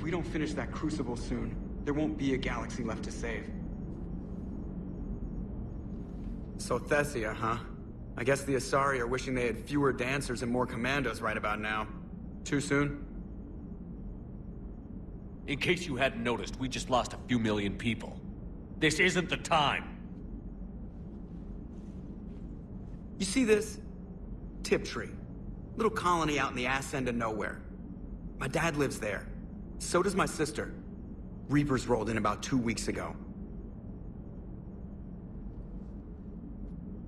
we don't finish that crucible soon, there won't be a galaxy left to save. So Thessia, huh? I guess the Asari are wishing they had fewer dancers and more commandos right about now. Too soon? In case you hadn't noticed, we just lost a few million people. This isn't the time. You see this? Tiptree. Little colony out in the ass end of nowhere. My dad lives there. So does my sister. Reapers rolled in about 2 weeks ago.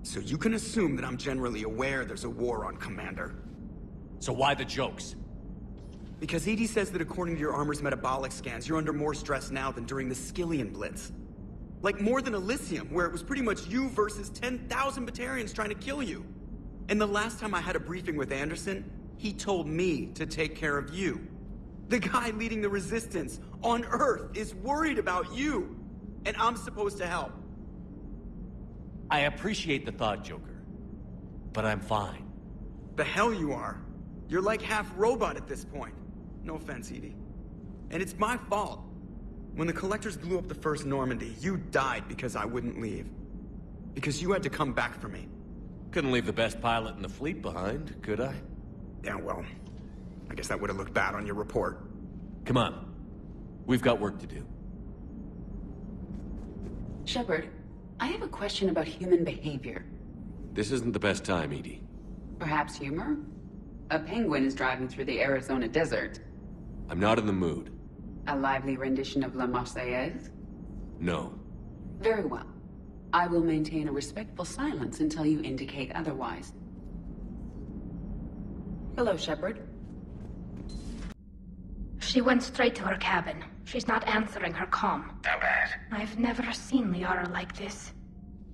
So you can assume that I'm generally aware there's a war on, Commander. So why the jokes? Because EDI says that according to your armor's metabolic scans, you're under more stress now than during the Skillian Blitz. Like more than Elysium, where it was pretty much you versus 10,000 Batarians trying to kill you. And the last time I had a briefing with Anderson, he told me to take care of you. The guy leading the resistance on Earth is worried about you, and I'm supposed to help. I appreciate the thought, Joker, but I'm fine. The hell you are. You're like half robot at this point. No offense, EDI. And it's my fault. When the Collectors blew up the first Normandy, you died because I wouldn't leave. Because you had to come back for me. Couldn't leave the best pilot in the fleet behind, could I? Yeah, well, I guess that would have looked bad on your report. Come on. We've got work to do. Shepard, I have a question about human behavior. This isn't the best time, EDI. Perhaps humor? A penguin is driving through the Arizona desert. I'm not in the mood. A lively rendition of La Marseillaise? No. Very well. I will maintain a respectful silence until you indicate otherwise. Hello, Shepard. She went straight to her cabin. She's not answering her comm. How bad? I've never seen Liara like this.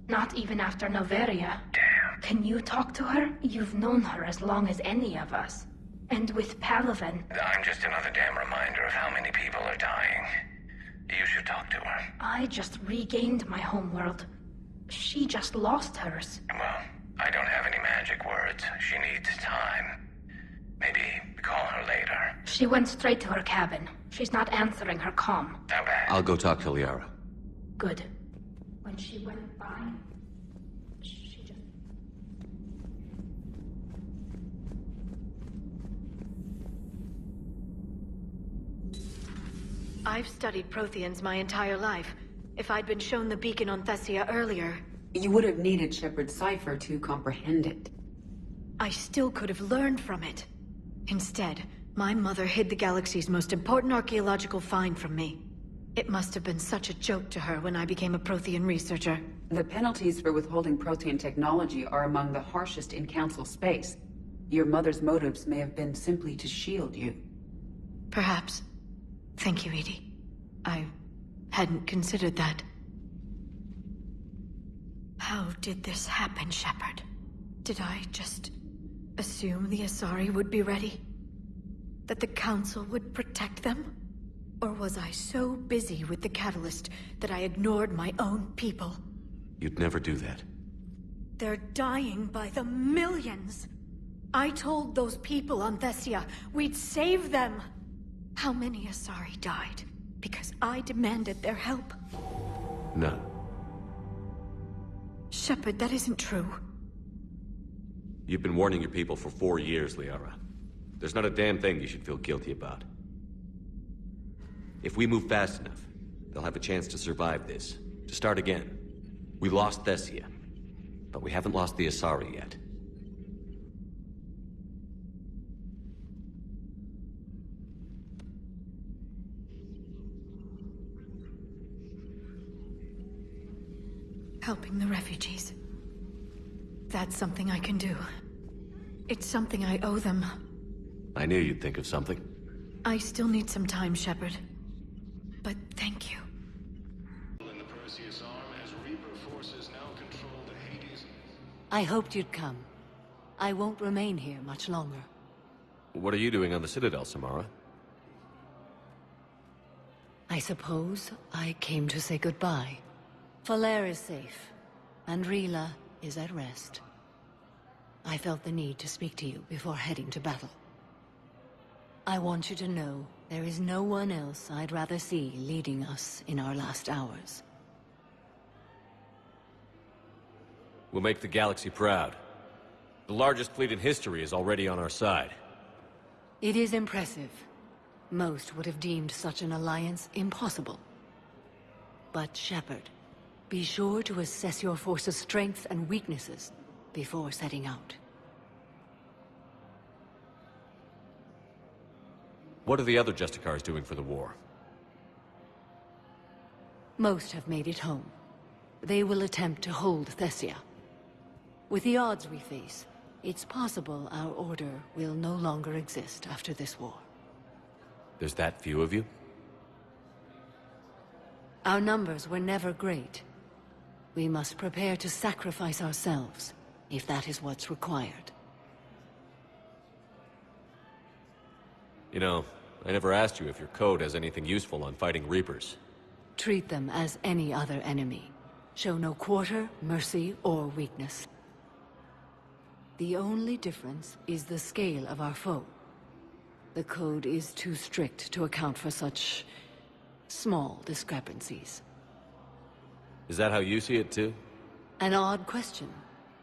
Not even after Noveria. Damn. Can you talk to her? You've known her as long as any of us. And with Palaven... I'm just another damn reminder of how many people are dying. You should talk to her. I just regained my homeworld. She just lost hers. Well, I don't have any magic words. She needs time. Maybe call her later. She went straight to her cabin. She's not answering her comm. How bad? I'll go talk to Liara. Good. When she went by, she just... I've studied Protheans my entire life. If I'd been shown the beacon on Thessia earlier... You would have needed Shepard's cipher to comprehend it. I still could have learned from it. Instead, my mother hid the galaxy's most important archaeological find from me. It must have been such a joke to her when I became a Prothean researcher. The penalties for withholding Protean technology are among the harshest in Council space. Your mother's motives may have been simply to shield you. Perhaps. Thank you, EDI. I hadn't considered that. How did this happen, Shepard? Did I just assume the Asari would be ready? That the Council would protect them? Or was I so busy with the Catalyst that I ignored my own people? You'd never do that. They're dying by the millions! I told those people on Thessia we'd save them! How many Asari died because I demanded their help? None. Shepard, that isn't true. You've been warning your people for 4 years, Liara. There's not a damn thing you should feel guilty about. If we move fast enough, they'll have a chance to survive this. To start again. We lost Thessia, but we haven't lost the Asari yet. Helping the refugees. That's something I can do. It's something I owe them. I knew you'd think of something. I still need some time, Shepard. But thank you. In the Perseus arm as Reaper forces now control the Hades. I hoped you'd come. I won't remain here much longer. What are you doing on the Citadel, Samara? I suppose I came to say goodbye. Falair is safe, and Rila is at rest. I felt the need to speak to you before heading to battle. I want you to know there is no one else I'd rather see leading us in our last hours. We'll make the galaxy proud. The largest fleet in history is already on our side. It is impressive. Most would have deemed such an alliance impossible. But Shepard, be sure to assess your force's strengths and weaknesses before setting out. What are the other Justicars doing for the war? Most have made it home. They will attempt to hold Thessia. With the odds we face, it's possible our order will no longer exist after this war. There's that few of you? Our numbers were never great. We must prepare to sacrifice ourselves, if that is what's required. You know, I never asked you if your code has anything useful on fighting Reapers. Treat them as any other enemy. Show no quarter, mercy, or weakness. The only difference is the scale of our foe. The code is too strict to account for such small discrepancies. Is that how you see it too? An odd question,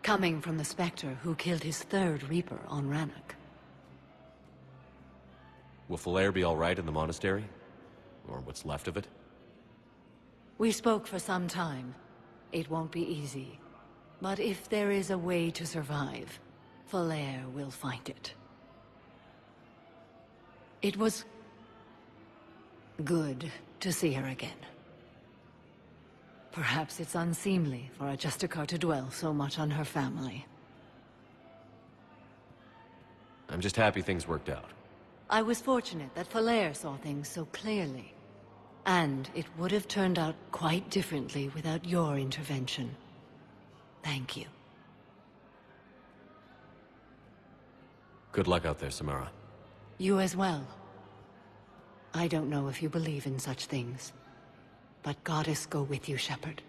coming from the Spectre who killed his third Reaper on Rannoch. Will Falair be all right in the monastery? Or what's left of it? We spoke for some time. It won't be easy. But if there is a way to survive, Falair will find it. It was good to see her again. Perhaps it's unseemly for a Justicar to dwell so much on her family. I'm just happy things worked out. I was fortunate that Falair saw things so clearly. And it would have turned out quite differently without your intervention. Thank you. Good luck out there, Samara. You as well. I don't know if you believe in such things, but Goddess go with you, Shepard.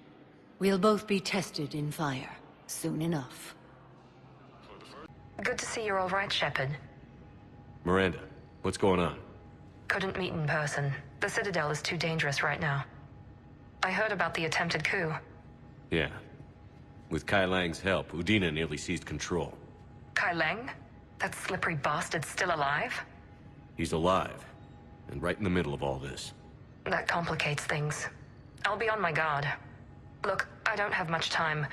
We'll both be tested in fire, soon enough. Good to see you're all right, Shepard. Miranda, what's going on? Couldn't meet in person. The Citadel is too dangerous right now. I heard about the attempted coup. Yeah. With Kai Lang's help, Udina nearly seized control. Kai Lang? That slippery bastard's still alive? He's alive, and right in the middle of all this. That complicates things. I'll be on my guard. Look, I don't have much time,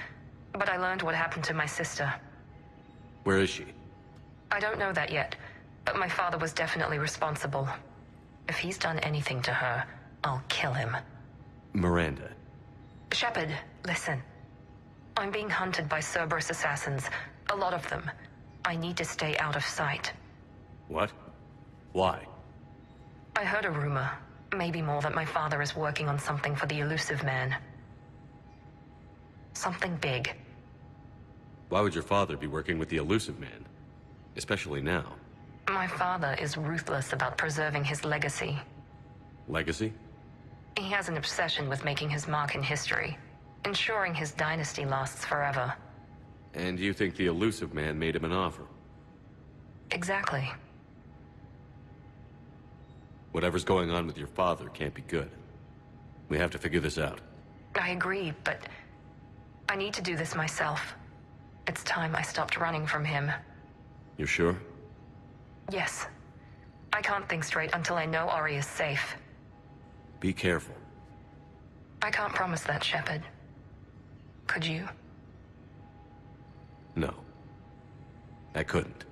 but I learned what happened to my sister. Where is she? I don't know that yet, but my father was definitely responsible. If he's done anything to her, I'll kill him. Miranda. Shepard, listen. I'm being hunted by Cerberus assassins. A lot of them. I need to stay out of sight. What? Why? I heard a rumor, maybe more, that my father is working on something for the Elusive Man. Something big. Why would your father be working with the Elusive Man? Especially now. My father is ruthless about preserving his legacy. Legacy? He has an obsession with making his mark in history, ensuring his dynasty lasts forever. And you think the Elusive Man made him an offer? Exactly. Whatever's going on with your father can't be good. We have to figure this out. I agree, but I need to do this myself. It's time I stopped running from him. You're sure? Yes. I can't think straight until I know Ori is safe. Be careful. I can't promise that, Shepard. Could you? No. I couldn't.